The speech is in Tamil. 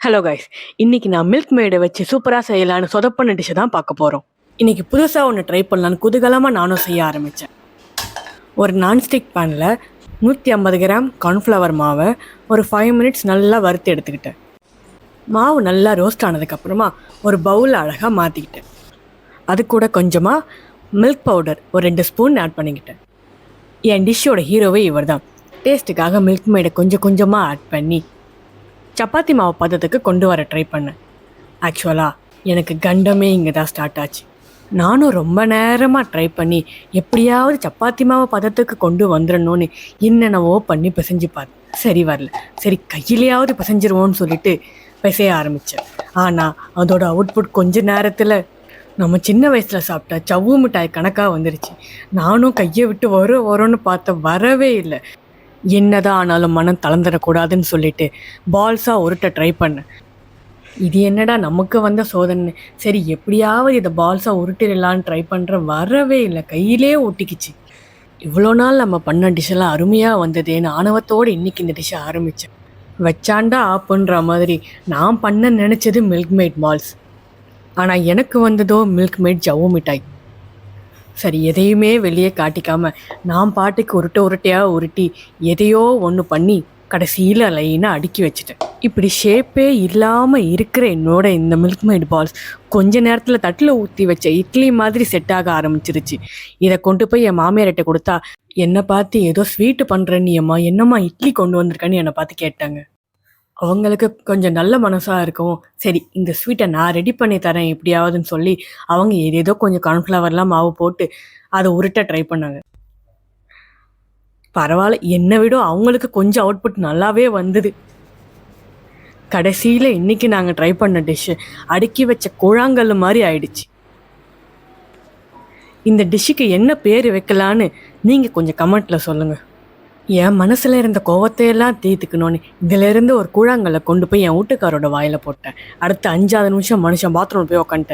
ஹலோ கைஸ், இன்னைக்கு நான் மில்க் மேடை வச்சு சூப்பராக செய்யலான்னு சொதப்பன டிஷ்ஷை தான் பார்க்க போகிறோம். இன்னைக்கு புதுசாக ஒன்று ட்ரை பண்ணலான்னு குதூகலமாக நானும் செய்ய ஆரம்பித்தேன். ஒரு நான்ஸ்டிக் பேனில் 150 கிராம் கார்ன்ஃப்ளவர் மாவை ஒரு 5 மினிட்ஸ் நல்லா வறுத்து எடுத்துக்கிட்டேன். மாவு நல்லா ரோஸ்ட் ஆனதுக்கப்புறமா ஒரு பவுலில் அழகாக மாற்றிக்கிட்டேன். அது கூட கொஞ்சமாக மில்க் பவுடர் ஒரு 2 ஸ்பூன் ஆட் பண்ணிக்கிட்டேன். என் டிஷ்ஷோட ஹீரோவே இவர் தான். டேஸ்ட்டுக்காக மில்க் மேடை கொஞ்சம் கொஞ்சமாக ஆட் பண்ணி சப்பாத்தி மாவு பதத்துக்கு கொண்டு வர ட்ரை பண்ணேன். ஆக்சுவலாக எனக்கு கண்டமே இங்கே தான் ஸ்டார்ட் ஆச்சு. நானும் ரொம்ப நேரமாக ட்ரை பண்ணி எப்படியாவது சப்பாத்தி மாவு பதத்துக்கு கொண்டு வந்துடணும்னு என்னென்னவோ பண்ணி பிசைஞ்சு பார்த்தேன். சரி வரல. சரி கையிலையாவது பிசைஞ்சிருவோன்னு சொல்லிட்டு பிசைய ஆரம்பித்தேன். ஆனால் அதோட அவுட்புட் கொஞ்ச நேரத்தில் நம்ம சின்ன வயசில் சாப்பிட்டா சவ்வு மிட்டாய் கணக்காக வந்துருச்சு. நானும் கையை விட்டு வரோன்னு பார்த்தா வரவே இல்லை. என்னதான் ஆனாலும் மனம் தளர்ந்துடக்கூடாதுன்னு சொல்லிட்டு பால்ஸாக உருட்ட ட்ரை பண்ணேன். இது என்னடா நமக்கு வந்த சோதனை, சரி எப்படியாவது இதை பால்ஸாக உருட்டிடலான்னு ட்ரை பண்ணுறேன், வரவே இல்லை, கையிலே ஒட்டிக்கிச்சு. இவ்வளோ நாள் நம்ம பண்ண டிஷ்ஷெல்லாம் அருமையாக வந்ததேன்னு ஆணவத்தோடு இன்றைக்கி இந்த டிஷ்ஷை ஆரம்பித்தேன். வச்சாண்டா ஆப்புன்ற மாதிரி நான் பண்ண நினச்சது மில்க் மேட் பால்ஸ், ஆனால் எனக்கு வந்ததோ மில்க் மேட் ஜவ்வு மிட்டாய். சரி, எதையுமே வெளியே காட்டிக்காமல் நான் பாட்டுக்கு உருட்டையாக உருட்டி எதையோ ஒன்று பண்ணி கடைசியில் லைனாக அடுக்கி வச்சுட்டேன். இப்படி ஷேப்பே இல்லாமல் இருக்கிற என்னோட இந்த மில்க் மேட் பால்ஸ் கொஞ்ச நேரத்தில் தட்டில் ஊற்றி வச்ச இட்லி மாதிரி செட் ஆக ஆரம்பிச்சிருச்சு. இதை கொண்டு போய் என் மாமியார்கிட்ட கொடுத்தா என்னை பார்த்து ஏதோ ஸ்வீட்டு பண்ணுறேன்னு அம்மா என்னம்மா இட்லி கொண்டு வந்திருக்கேன்னு என்னை பார்த்து கேட்டாங்க. அவங்களுக்கு கொஞ்சம் நல்ல மனசாக இருக்கும். சரி, இந்த ஸ்வீட்டை நான் ரெடி பண்ணி தரேன் எப்படியாவதுன்னு சொல்லி அவங்க ஏதேதோ கொஞ்சம் கார்ன்ஃப்ளவர்லாம் மாவு போட்டு அதை உருட்ட ட்ரை பண்ணாங்க. பரவாயில்ல, என்னை விட அவங்களுக்கு கொஞ்சம் அவுட்புட் நல்லாவே வந்தது. கடைசியில் இன்றைக்கி நாங்கள் ட்ரை பண்ண டிஷ்ஷு அடுக்கி வச்ச கூழாங்கல் மாதிரி ஆயிடுச்சு. இந்த டிஷ்ஷுக்கு என்ன பேர் வைக்கலான்னு நீங்கள் கொஞ்சம் கமெண்ட்டில் சொல்லுங்கள். என் மனசில் இருந்த கோவத்தையெல்லாம் தீர்த்துக்கணும்னு இதிலேருந்து ஒரு கூழாங்கல்லை கொண்டு போய் என் வீட்டுக்காரோட வாயில் போட்டேன். அடுத்த 5 நிமிஷம் மனுஷன் பாத்ரூம் போய் உக்காந்துட்டேன்.